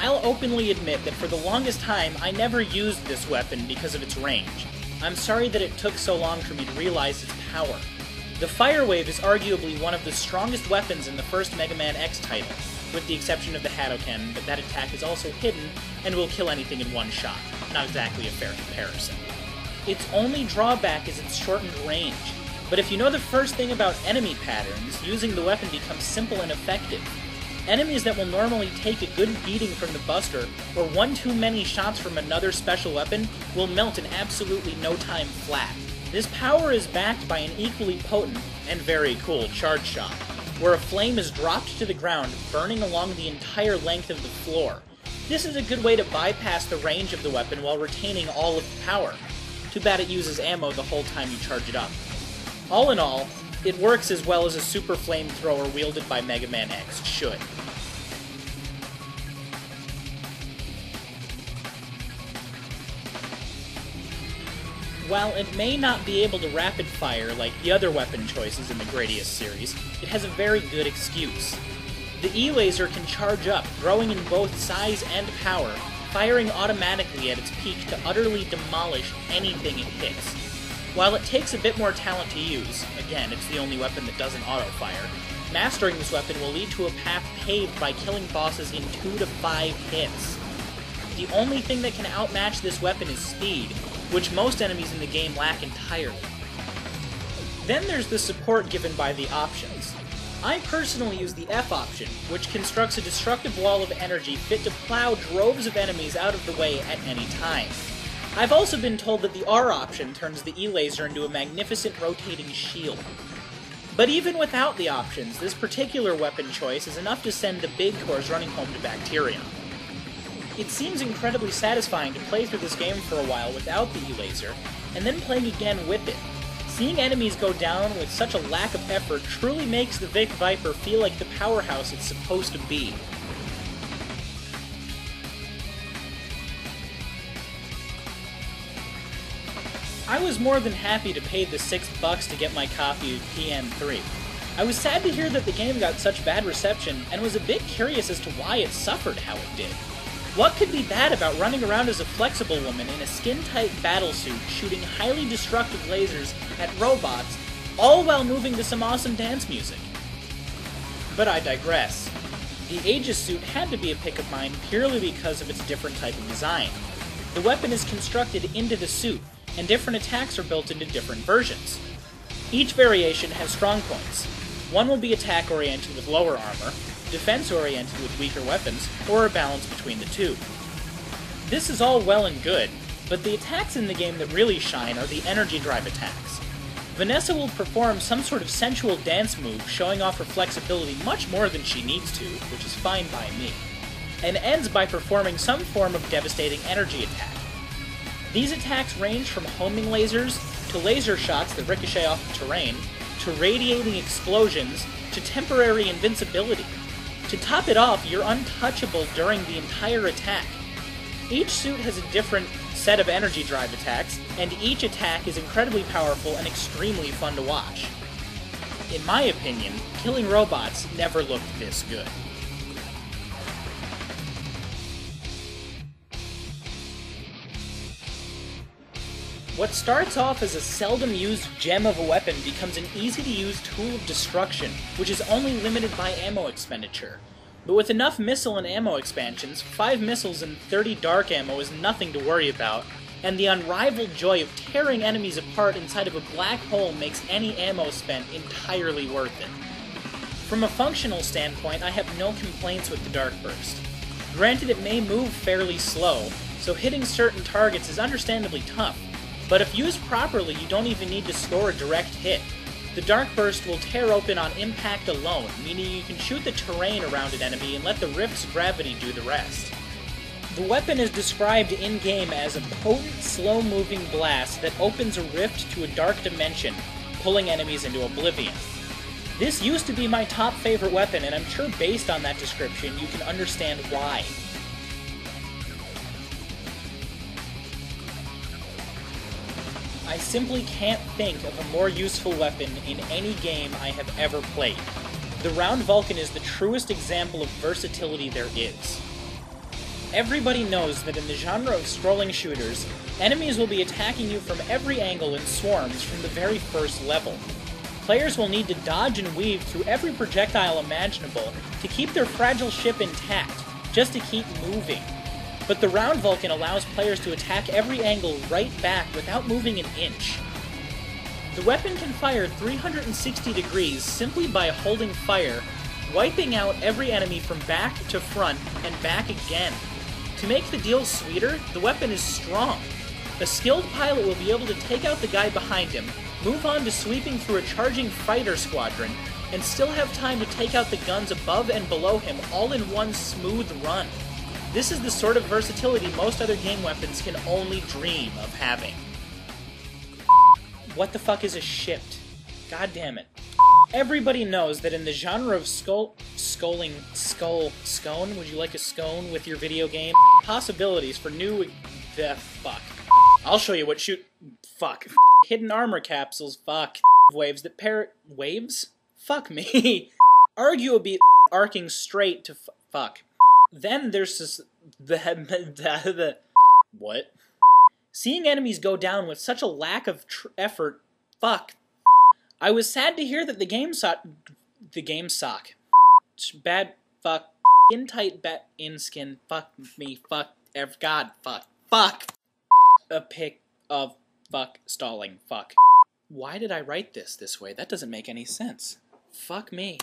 I'll openly admit that for the longest time I never used this weapon because of its range. I'm sorry that it took so long for me to realize its power. The Fire Wave is arguably one of the strongest weapons in the first Mega Man X title, with the exception of the Hadoken, but that attack is also hidden and will kill anything in one shot. Not exactly a fair comparison. Its only drawback is its shortened range, but if you know the first thing about enemy patterns, using the weapon becomes simple and effective. Enemies that will normally take a good beating from the Buster, or one too many shots from another special weapon, will melt in absolutely no time flat. This power is backed by an equally potent, and very cool, charge shot, where a flame is dropped to the ground, burning along the entire length of the floor. This is a good way to bypass the range of the weapon while retaining all of the power. Too bad it uses ammo the whole time you charge it up. All in all, it works as well as a super flamethrower wielded by Mega Man X should. While it may not be able to rapid fire like the other weapon choices in the Gradius series, it has a very good excuse. The E-Laser can charge up, growing in both size and power, firing automatically at its peak to utterly demolish anything it hits. While it takes a bit more talent to use, again, it's the only weapon that doesn't auto-fire, mastering this weapon will lead to a path paved by killing bosses in 2 to 5 hits. The only thing that can outmatch this weapon is speed, which most enemies in the game lack entirely. Then there's the support given by the options. I personally use the F option, which constructs a destructive wall of energy fit to plow droves of enemies out of the way at any time. I've also been told that the R option turns the E-Laser into a magnificent rotating shield. But even without the options, this particular weapon choice is enough to send the big cores running home to Bacterion. It seems incredibly satisfying to play through this game for a while without the E-Laser, and then playing again with it. Seeing enemies go down with such a lack of effort truly makes the Vic Viper feel like the powerhouse it's supposed to be. I was more than happy to pay the $6 to get my copy of PN3. I was sad to hear that the game got such bad reception, and was a bit curious as to why it suffered how it did. What could be bad about running around as a flexible woman in a skin-tight battlesuit shooting highly destructive lasers at robots, all while moving to some awesome dance music? But I digress. The Aegis suit had to be a pick of mine purely because of its different type of design. The weapon is constructed into the suit, and different attacks are built into different versions. Each variation has strong points. One will be attack-oriented with lower armor, defense-oriented with weaker weapons, or a balance between the two. This is all well and good, but the attacks in the game that really shine are the energy drive attacks. Vanessa will perform some sort of sensual dance move showing off her flexibility much more than she needs to, which is fine by me, and ends by performing some form of devastating energy attack. These attacks range from homing lasers, to laser shots that ricochet off the terrain, to radiating explosions, to temporary invincibility. To top it off, you're untouchable during the entire attack. Each suit has a different set of energy drive attacks, and each attack is incredibly powerful and extremely fun to watch. In my opinion, killing robots never looked this good. What starts off as a seldom-used gem of a weapon becomes an easy-to-use tool of destruction, which is only limited by ammo expenditure. But with enough missile and ammo expansions, 5 missiles and 30 dark ammo is nothing to worry about, and the unrivaled joy of tearing enemies apart inside of a black hole makes any ammo spent entirely worth it. From a functional standpoint, I have no complaints with the Dark Burst. Granted, it may move fairly slow, so hitting certain targets is understandably tough, but if used properly, you don't even need to score a direct hit. The Dark Burst will tear open on impact alone, meaning you can shoot the terrain around an enemy and let the rift's gravity do the rest. The weapon is described in-game as a potent, slow-moving blast that opens a rift to a dark dimension, pulling enemies into oblivion. This used to be my top favorite weapon, and I'm sure based on that description, you can understand why. I simply can't think of a more useful weapon in any game I have ever played. The Round Vulcan is the truest example of versatility there is. Everybody knows that in the genre of scrolling shooters, enemies will be attacking you from every angle in swarms from the very first level. Players will need to dodge and weave through every projectile imaginable to keep their fragile ship intact, just to keep moving. But the Round Vulcan allows players to attack every angle right back without moving an inch. The weapon can fire 360 degrees simply by holding fire, wiping out every enemy from back to front and back again. To make the deal sweeter, the weapon is strong. A skilled pilot will be able to take out the guy behind him, move on to sweeping through a charging fighter squadron, and still have time to take out the guns above and below him all in one smooth run. This is the sort of versatility most other game weapons can only dream of having. What the fuck is a shipped? God damn it. Everybody knows that in the genre of scone, would you like a scone with your video game? Possibilities for new, fuck. I'll show you what fuck. Hidden armor capsules, fuck. Waves that waves? Fuck me. Arguably arcing straight to fuck. Then there's this, what? Seeing enemies go down with such a lack of effort, fuck. I was sad to hear that the game sock, bad, fuck, in tight, bet, in skin, fuck me, fuck, God, fuck, a pic of, fuck, stalling, fuck. Why did I write this way? That doesn't make any sense. Fuck me.